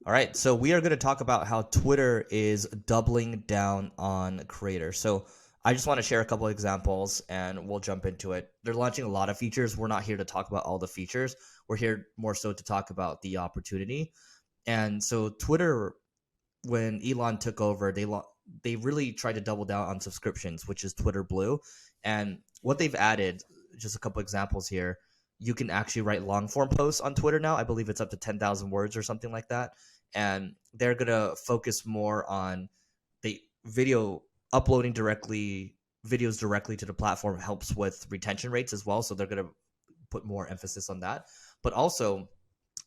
All right, so we are going to talk about how Twitter is doubling down on creators. So I just want to share a couple of examples and we'll jump into it. They're launching a lot of features. We're not here to talk about all the features. We're here more so to talk about the opportunity. And so Twitter, when Elon took over, they really tried to double down on subscriptions, which is Twitter Blue. And what they've added, just a couple examples here, you can actually write long form posts on Twitter now. I believe it's up to 10,000 words or something like that. And they're going to focus more on the video uploading videos directly to the platform helps with retention rates as well. So they're going to put more emphasis on that. But also,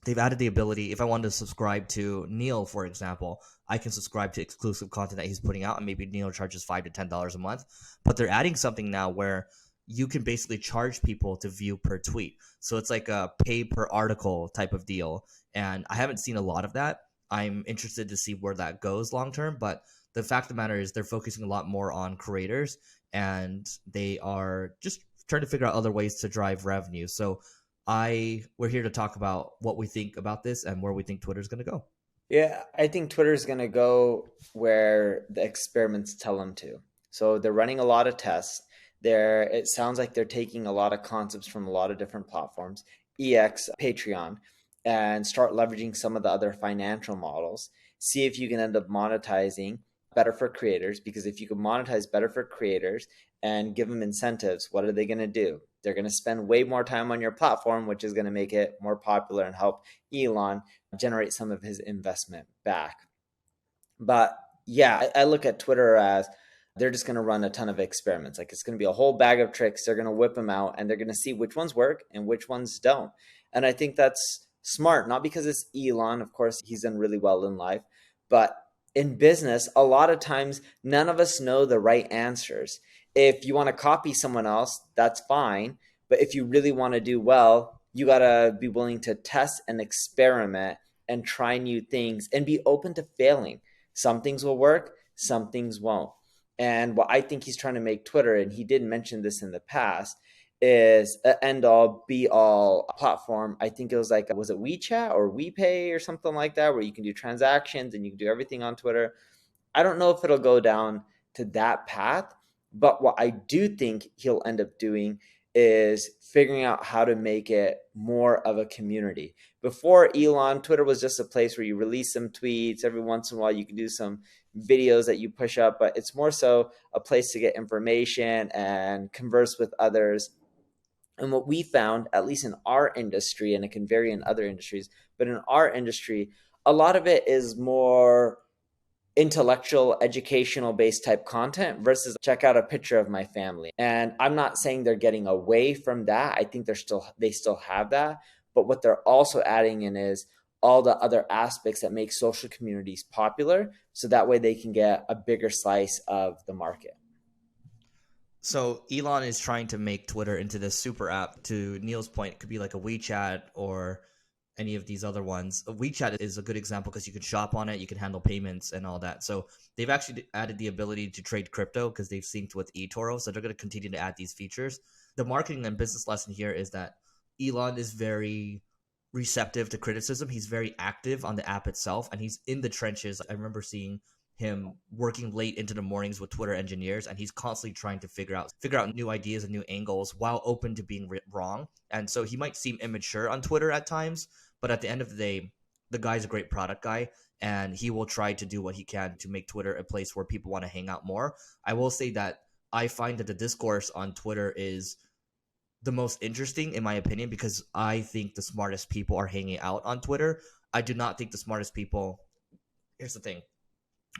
they've added the ability, if I wanted to subscribe to Neil, for example, I can subscribe to exclusive content that he's putting out, and maybe Neil charges $5 to $10 a month. But they're adding something now where you can basically charge people to view per tweet. So it's like a pay per article type of deal. And I haven't seen a lot of that. I'm interested to see where that goes long term. But the fact of the matter is they're focusing a lot more on creators, and they are just trying to figure out other ways to drive revenue. So we're here to talk about what we think about this and where we think Twitter's going to go. Yeah, I think Twitter's going to go where the experiments tell them to. So they're running a lot of tests. It sounds like they're taking a lot of concepts from a lot of different platforms, EX, Patreon, and start leveraging some of the other financial models. See if you can end up monetizing better for creators, because if you can monetize better for creators and give them incentives, what are they going to do? They're going to spend way more time on your platform, which is going to make it more popular and help Elon generate some of his investment back. But yeah, I look at Twitter as they're just going to run a ton of experiments. Like, it's going to be a whole bag of tricks. They're going to whip them out and they're going to see which ones work and which ones don't. And I think that's smart, not because it's Elon. Of course, he's done really well in life, but in business, a lot of times, none of us know the right answers. If you want to copy someone else, that's fine. But if you really want to do well, you got to be willing to test and experiment and try new things and be open to failing. Some things will work, some things won't. And what I think he's trying to make Twitter, and he did mention this in the past, is an end-all, be-all platform. I think it was like, was it WeChat or WePay or something like that, where you can do transactions and you can do everything on Twitter. I don't know if it'll go down to that path, but what I do think he'll end up doing is figuring out how to make it more of a community. Before Elon, Twitter was just a place where you release some tweets. Every once in a while, you can do some videos that you push up, but it's more so a place to get information and converse with others. And what we found, at least in our industry, and it can vary in other industries, but in our industry, a lot of it is more intellectual, educational based type content versus check out a picture of my family. And I'm not saying they're getting away from that. I think they still have that. But what they're also adding in is all the other aspects that make social communities popular. So that way they can get a bigger slice of the market. So Elon is trying to make Twitter into this super app. To Neil's point, it could be like a WeChat or any of these other ones. WeChat is a good example because you can shop on it, you can handle payments and all that. So they've actually added the ability to trade crypto because they've synced with eToro. So they're going to continue to add these features. The marketing and business lesson here is that Elon is very receptive to criticism. He's very active on the app itself, and he's in the trenches. I remember seeing him working late into the mornings with Twitter engineers, and he's constantly trying to figure out new ideas and new angles while open to being wrong. And so he might seem immature on Twitter at times, but at the end of the day, the guy's a great product guy, and he will try to do what he can to make Twitter a place where people want to hang out more. I will say that I find that the discourse on Twitter is the most interesting, in my opinion, because I think the smartest people are hanging out on Twitter. I do not think the smartest people... Here's the thing.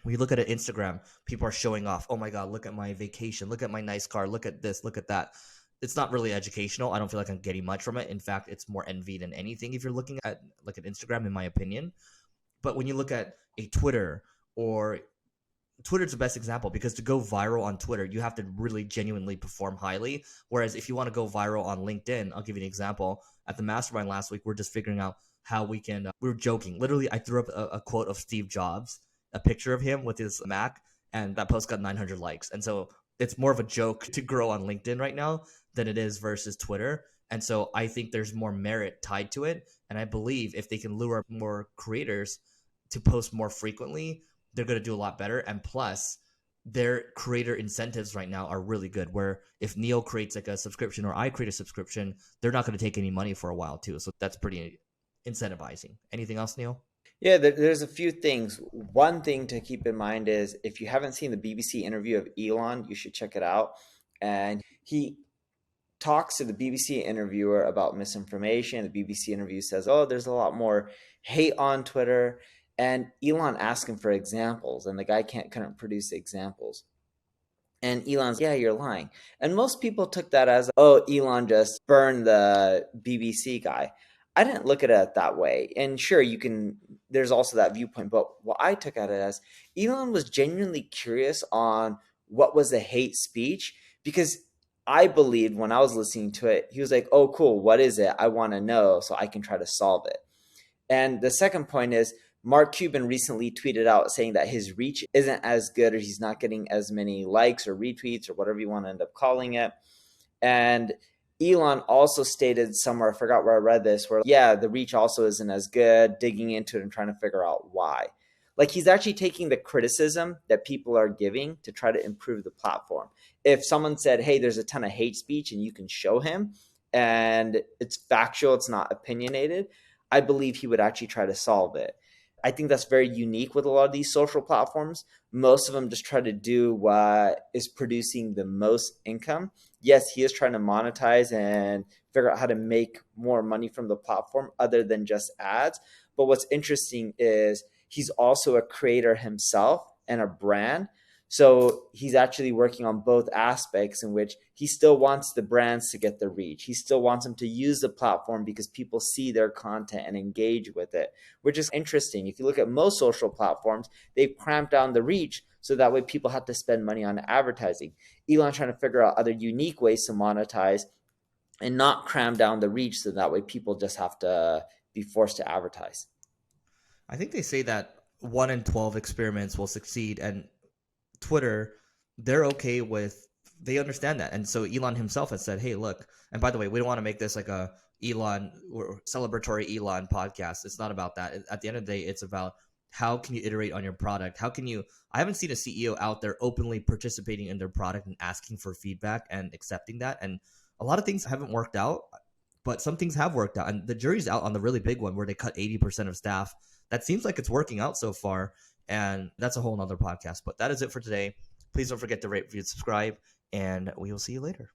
When you look at an Instagram, people are showing off. Oh my God, look at my vacation. Look at my nice car. Look at this. Look at that. It's not really educational. I don't feel like I'm getting much from it. In fact, it's more envy than anything if you're looking at like an Instagram, in my opinion. But when you look at a Twitter's the best example, because to go viral on Twitter, you have to really genuinely perform highly. Whereas if you want to go viral on LinkedIn, I'll give you an example. At the Mastermind last week, we're just figuring out how we can, we were joking. Literally, I threw up a quote of Steve Jobs, a picture of him with his Mac, and that post got 900 likes. And so it's more of a joke to grow on LinkedIn right now than it is versus Twitter. And so I think there's more merit tied to it. And I believe if they can lure more creators to post more frequently, they're going to do a lot better. And plus, their creator incentives right now are really good, where if Neil creates like a subscription or I create a subscription, they're not going to take any money for a while too. So that's pretty incentivizing. Anything else, Neil? Yeah, there's a few things. One thing to keep in mind is if you haven't seen the BBC interview of Elon, you should check it out. And he talks to the BBC interviewer about misinformation. The BBC interview says, oh, there's a lot more hate on Twitter. And Elon asked him for examples, and the guy couldn't produce examples. And Elon's, yeah, you're lying. And most people took that as, oh, Elon just burned the BBC guy. I didn't look at it that way. And sure, there's also that viewpoint. But what I took at it as, Elon was genuinely curious on what was the hate speech, because I believed when I was listening to it, he was like, oh, cool, what is it? I want to know so I can try to solve it. And the second point is, Mark Cuban recently tweeted out saying that his reach isn't as good, or he's not getting as many likes or retweets or whatever you want to end up calling it. And Elon also stated somewhere, I forgot where I read this, where, yeah, the reach also isn't as good, digging into it and trying to figure out why. Like, he's actually taking the criticism that people are giving to try to improve the platform. If someone said, hey, there's a ton of hate speech and you can show him and it's factual, it's not opinionated, I believe he would actually try to solve it. I think that's very unique with a lot of these social platforms. Most of them just try to do what is producing the most income. Yes, he is trying to monetize and figure out how to make more money from the platform other than just ads. But what's interesting is he's also a creator himself and a brand. So he's actually working on both aspects, in which he still wants the brands to get the reach. He still wants them to use the platform because people see their content and engage with it, which is interesting. If you look at most social platforms, they've cramped down the reach so that way people have to spend money on advertising. Elon's trying to figure out other unique ways to monetize and not cram down the reach so that way people just have to be forced to advertise. I think they say that 1 in 12 experiments will succeed, and Twitter, they understand that. And so Elon himself has said, hey, look, and by the way, we don't want to make this like a Elon or celebratory Elon podcast. It's not about that. At the end of the day, it's about how can you iterate on your product? I haven't seen a CEO out there openly participating in their product and asking for feedback and accepting that. And a lot of things haven't worked out, but some things have worked out. And the jury's out on the really big one where they cut 80% of staff. That seems like it's working out so far. And that's a whole nother podcast. But that is it for today. Please don't forget to rate, review, subscribe, and we will see you later.